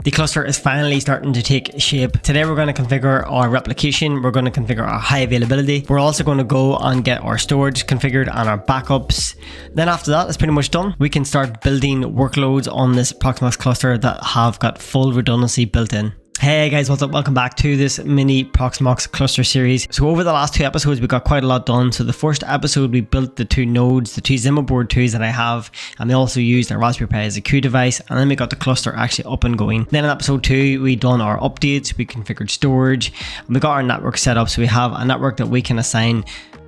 The cluster is finally starting to take shape. Today we're going to configure our replication, we're going to configure our high availability, we're also going to go and get our storage configured and our backups. Then after that, it's pretty much done. We can start building workloads on this Proxmox cluster that have got full redundancy built in. Hey guys, what's up? Welcome back to this mini Proxmox cluster series. So over the last 2 episodes, we got quite a lot done. So the first episode, we built the 2 nodes, the 2 Zimmer board 2s that I have, and we also used a Raspberry Pi as a Q device, and then we got the cluster actually up and going. Then in episode 2, we done our updates, we configured storage, and we got our network set up. So we have a network that we can assign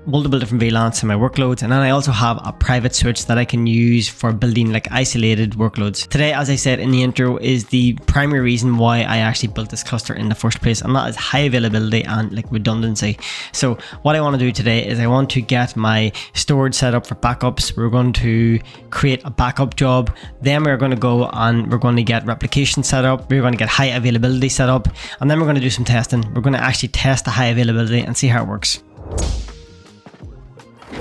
multiple different VLANs to my workloads, and then I also have a private switch that I can use for building like isolated workloads. Today, as I said in the intro, is the primary reason why I actually built this cluster in the first place, and that is high availability and like redundancy. So what I want to do today is I want to get my storage set up for backups. We're going to create a backup job, then we're going to go and we're going to get replication set up, we're going to get high availability set up, and then we're going to do some testing. We're going to actually test the high availability and see how it works.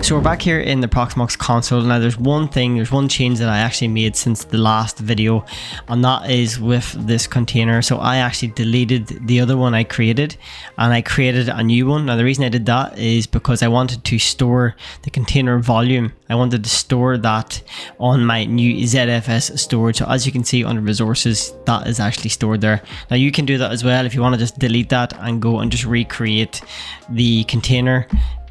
So we're back here in the Proxmox console. Now there's one change that I actually made since the last video, and that is with this container. So I actually deleted the other one I created and I created a new one. Now the reason I did that is because I wanted to store the container volume. I wanted to store that on my new ZFS storage. So as you can see under resources, that is actually stored there. Now you can do that as well if you want to just delete that and go and just recreate the container.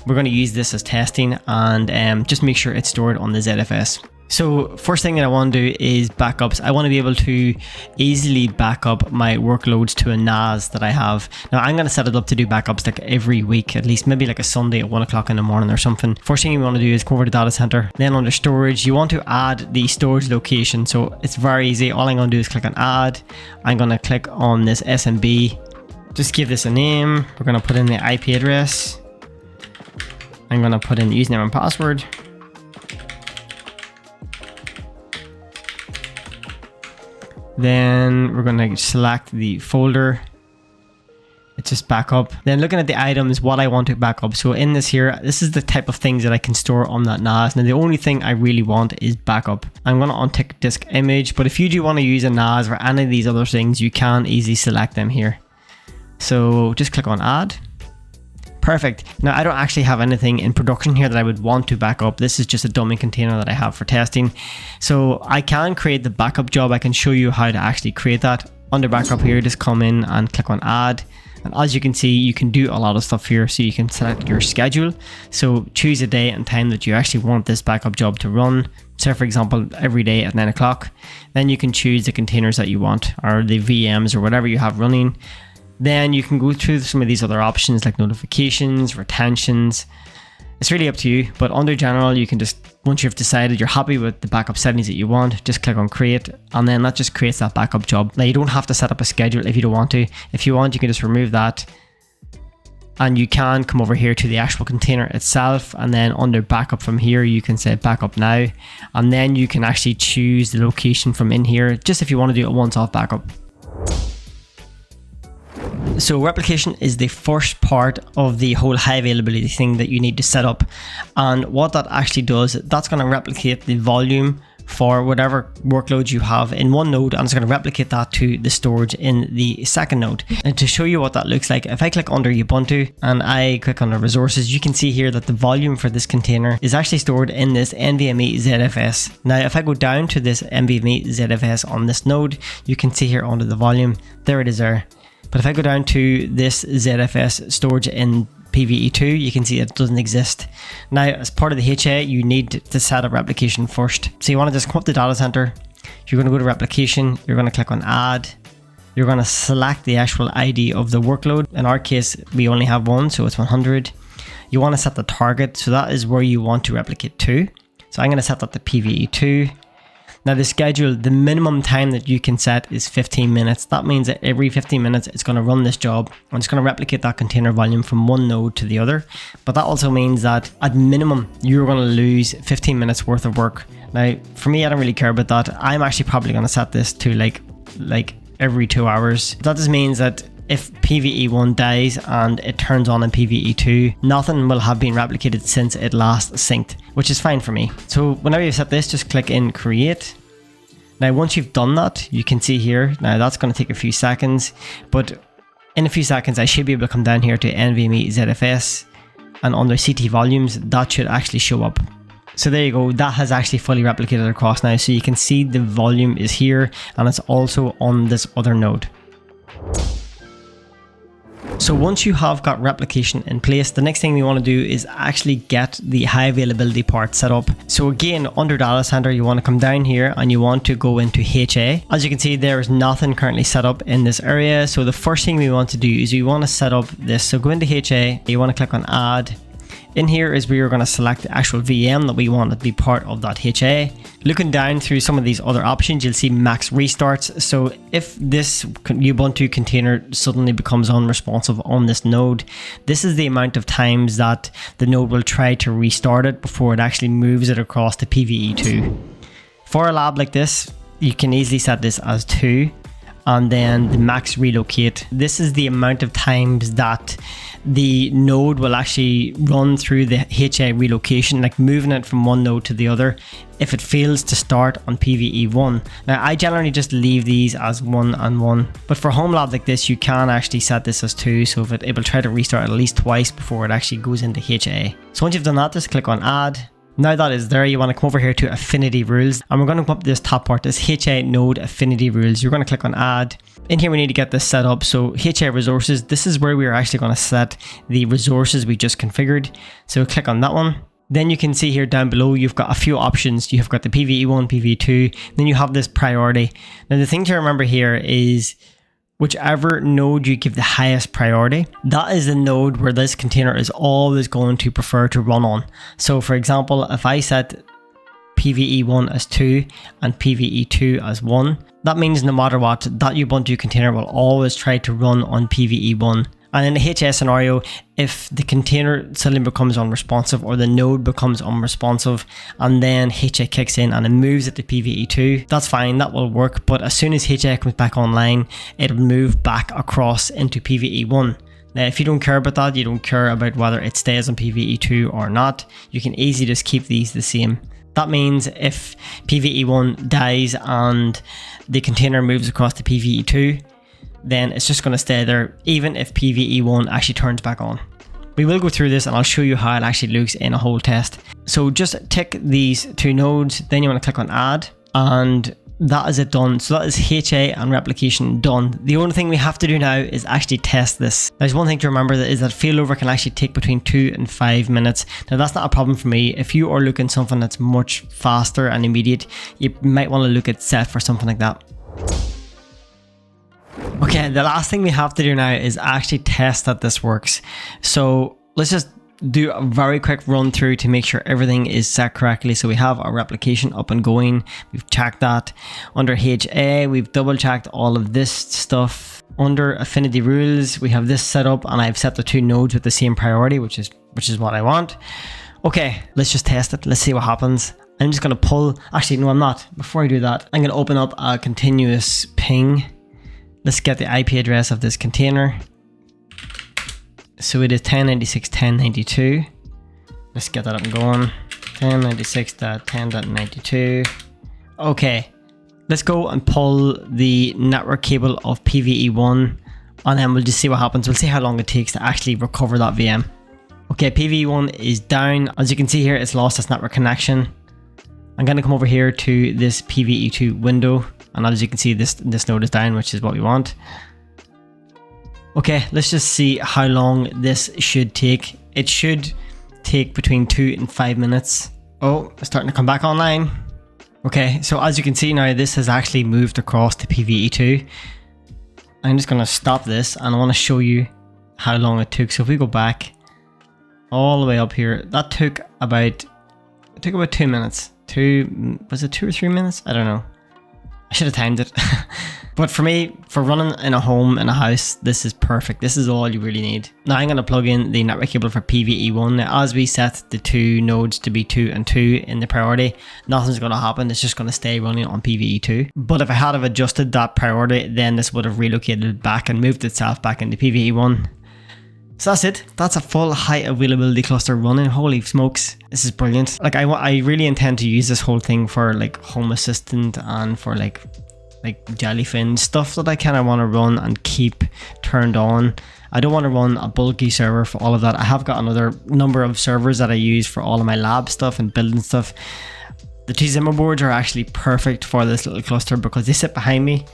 We're going to use this as testing and just make sure it's stored on the ZFS. So first thing that I want to do is backups. I want to be able to easily back up my workloads to a NAS that I have. Now I'm going to set it up to do backups like every week, at least maybe like a Sunday at 1 o'clock in the morning or something. First thing you want to do is go over to data center. Then under storage, you want to add the storage location. So it's very easy. All I'm going to do is click on add. I'm going to click on this SMB. Just give this a name. We're going to put in the IP address. I'm going to put in username and password. Then we're going to select the folder. It's just backup. Then looking at the items, what I want to back up. So in this here, this is the type of things that I can store on that NAS. Now the only thing I really want is backup. I'm going to untick disk image, but if you do want to use a NAS or any of these other things, you can easily select them here. So just click on add. Perfect. Now I don't actually have anything in production here that I would want to back up. This is just a dummy container that I have for testing. So I can create the backup job. I can show you how to actually create that. Under backup here, just come in and click on add. And as you can see, you can do a lot of stuff here. So you can select your schedule. So choose a day and time that you actually want this backup job to run. So for example, every day at 9 o'clock. Then you can choose the containers that you want or the VMs or whatever you have running. Then you can go through some of these other options like notifications, retentions. It's really up to you, but under general, you can just, once you've decided you're happy with the backup settings that you want, just click on create, and then that just creates that backup job. Now you don't have to set up a schedule if you don't want to. If you want, you can just remove that, and you can come over here to the actual container itself, and then under backup from here, you can say backup now, and then you can actually choose the location from in here, just if you want to do a once-off backup. So replication is the first part of the whole high availability thing that you need to set up, and what that actually does, that's going to replicate the volume for whatever workloads you have in one node, and it's going to replicate that to the storage in the second node. And to show you what that looks like, if I click under Ubuntu and I click under resources, you can see here that the volume for this container is actually stored in this NVMe ZFS. Now if I go down to this NVMe ZFS on this node, you can see here under the volume, there it is there. But if I go down to this ZFS storage in PVE2, you can see it doesn't exist. Now, as part of the HA, you need to set up replication first. So you want to just come up to data center. You're going to go to replication. You're going to click on add. You're going to select the actual ID of the workload. In our case, we only have one, so it's 100. You want to set the target. So that is where you want to replicate to. So I'm going to set that to PVE2. Now the schedule, the minimum time that you can set is 15 minutes. That means that every 15 minutes it's going to run this job and it's going to replicate that container volume from one node to the other. But that also means that at minimum you're going to lose 15 minutes worth of work. Now for me, I don't really care about that. I'm actually probably going to set this to like every 2 hours. That just means that if PVE1 dies and it turns on in PVE2, nothing will have been replicated since it last synced, which is fine for me. So whenever you set this, just click in create. Now, once you've done that, you can see here, now that's going to take a few seconds, but in a few seconds, I should be able to come down here to NVMe ZFS, and under CT volumes, that should actually show up. So there you go, that has actually fully replicated across now. So you can see the volume is here and it's also on this other node. So once you have got replication in place, the next thing we want to do is actually get the high availability part set up. So again, under data center, you want to come down here and you want to go into HA. As you can see, there is nothing currently set up in this area. So the first thing we want to do is we want to set up this. So go into HA, you want to click on add. In here is where you're going to select the actual VM that we want to be part of that HA. Looking down through some of these other options, you'll see max restarts. So if this Ubuntu container suddenly becomes unresponsive on this node, this is the amount of times that the node will try to restart it before it actually moves it across to PVE2. For a lab like this, you can easily set this as 2. And then the max relocate. This is the amount of times that the node will actually run through the HA relocation, like moving it from one node to the other, if it fails to start on PVE1. Now, I generally just leave these as 1 and 1, but for home lab like this, you can actually set this as 2, so if it will try to restart at least twice before it actually goes into HA. So once you've done that, just click on add. Now that is there, you want to come over here to affinity rules, and we're going to come up to this top part, this HA node affinity rules. You're going to click on add. In here we need to get this set up. So HA resources, this is where we're actually going to set the resources we just configured. So click on that one. Then you can see here down below, you've got a few options. You've got the PVE1, PVE2, then you have this priority. Now the thing to remember here is whichever node you give the highest priority, that is the node where this container is always going to prefer to run on. So for example, if I set PVE1 as 2 and PVE2 as 1, that means no matter what, that Ubuntu container will always try to run on PVE1. And in the HA scenario, if the container suddenly becomes unresponsive or the node becomes unresponsive and then HA kicks in and it moves it to PVE2, that's fine, that will work. But as soon as HA comes back online, it'll move back across into PVE1. Now, if you don't care about that, you don't care about whether it stays on PVE2 or not, you can easily just keep these the same. That means if PVE1 dies and the container moves across to PVE2, then it's just going to stay there even if PVE1 actually turns back on. We will go through this and I'll show you how it actually looks in a whole test. So just tick these 2 nodes, then you want to click on add, and that is it done. So that is HA and replication done. The only thing we have to do now is actually test this. There's one thing to remember, that is that failover can actually take between 2 and 5 minutes. Now that's not a problem for me. If you are looking something that's much faster and immediate, you might want to look at set for something like that. Okay, the last thing we have to do now is actually test that this works. So let's just do a very quick run through to make sure everything is set correctly. So we have our replication up and going. We've checked that. Under HA, we've double checked all of this stuff. Under affinity rules, we have this set up and I've set the 2 nodes with the same priority, which is what I want. Okay, let's just test it. Let's see what happens. I'm just going to pull, actually no, I'm not. Before I do that, I'm going to open up a continuous ping. Let's get the IP address of this container. So it is 1096.10.92. Let's get that up and going. 1096.10.92. Okay, let's go and pull the network cable of PVE1 and then we'll just see what happens. We'll see how long it takes to actually recover that VM. Okay, PVE1 is down. As you can see here, it's lost its network connection. I'm going to come over here to this PVE2 window. And as you can see, this node is down, which is what we want. Okay, let's just see how long this should take. It should take between 2 and 5 minutes. Oh, it's starting to come back online. Okay, so as you can see now, this has actually moved across to PVE2. I'm just going to stop this and I want to show you how long it took. So if we go back all the way up here, that took about 2 minutes. Was it 2 or 3 minutes? I don't know. I should have timed it. But for me, for running in a home, in a house, this is perfect. This is all you really need. Now I'm going to plug in the network cable for PVE1. Now, as we set the 2 nodes to be 2 and 2 in the priority, nothing's going to happen. It's just going to stay running on PVE2. But if I had have adjusted that priority, then this would have relocated back and moved itself back into PVE1. So that's it. That's a full high availability cluster running. Holy smokes, this is brilliant. Like I really intend to use this whole thing for like Home Assistant and for like Jellyfin stuff that I kind of want to run and keep turned on. I don't want to run a bulky server for all of that. I have got another number of servers that I use for all of my lab stuff and building stuff. The two Zimmer boards are actually perfect for this little cluster because they sit behind me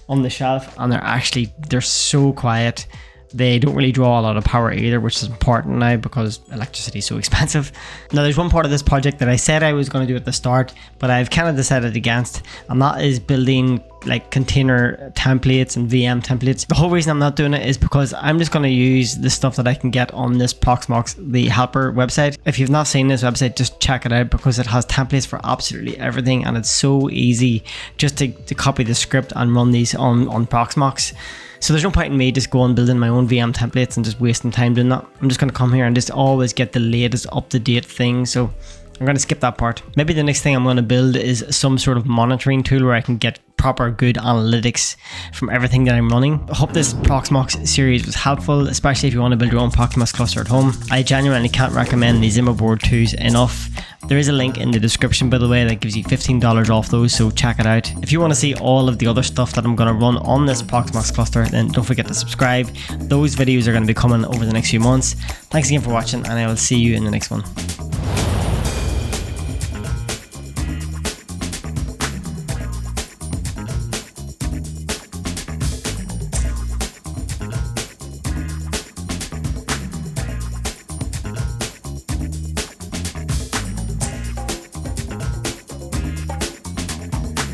on the shelf and they're so quiet. They don't really draw a lot of power either, which is important now because electricity is so expensive. Now there's one part of this project that I said I was going to do at the start, but I've kind of decided against, and that is building like container templates and VM templates. The whole reason I'm not doing it is because I'm just going to use the stuff that I can get on this Proxmox, the helper website. If you've not seen this website, just check it out because it has templates for absolutely everything, and it's so easy just to copy the script and run these on Proxmox. So there's no point in me just going building my own VM templates and just wasting time doing that. I'm just going to come here and just always get the latest up-to-date thing. So I'm going to skip that part. Maybe the next thing I'm going to build is some sort of monitoring tool where I can get proper good analytics from everything that I'm running. I hope this Proxmox series was helpful, especially if you want to build your own Proxmox cluster at home. I genuinely can't recommend the Zimmer board 2s enough. There is a link in the description, by the way, that gives you $15 off those, so check it out. If you want to see all of the other stuff that I'm going to run on this Proxmox cluster, then don't forget to subscribe. Those videos are going to be coming over the next few months. Thanks again for watching, and I will see you in the next one.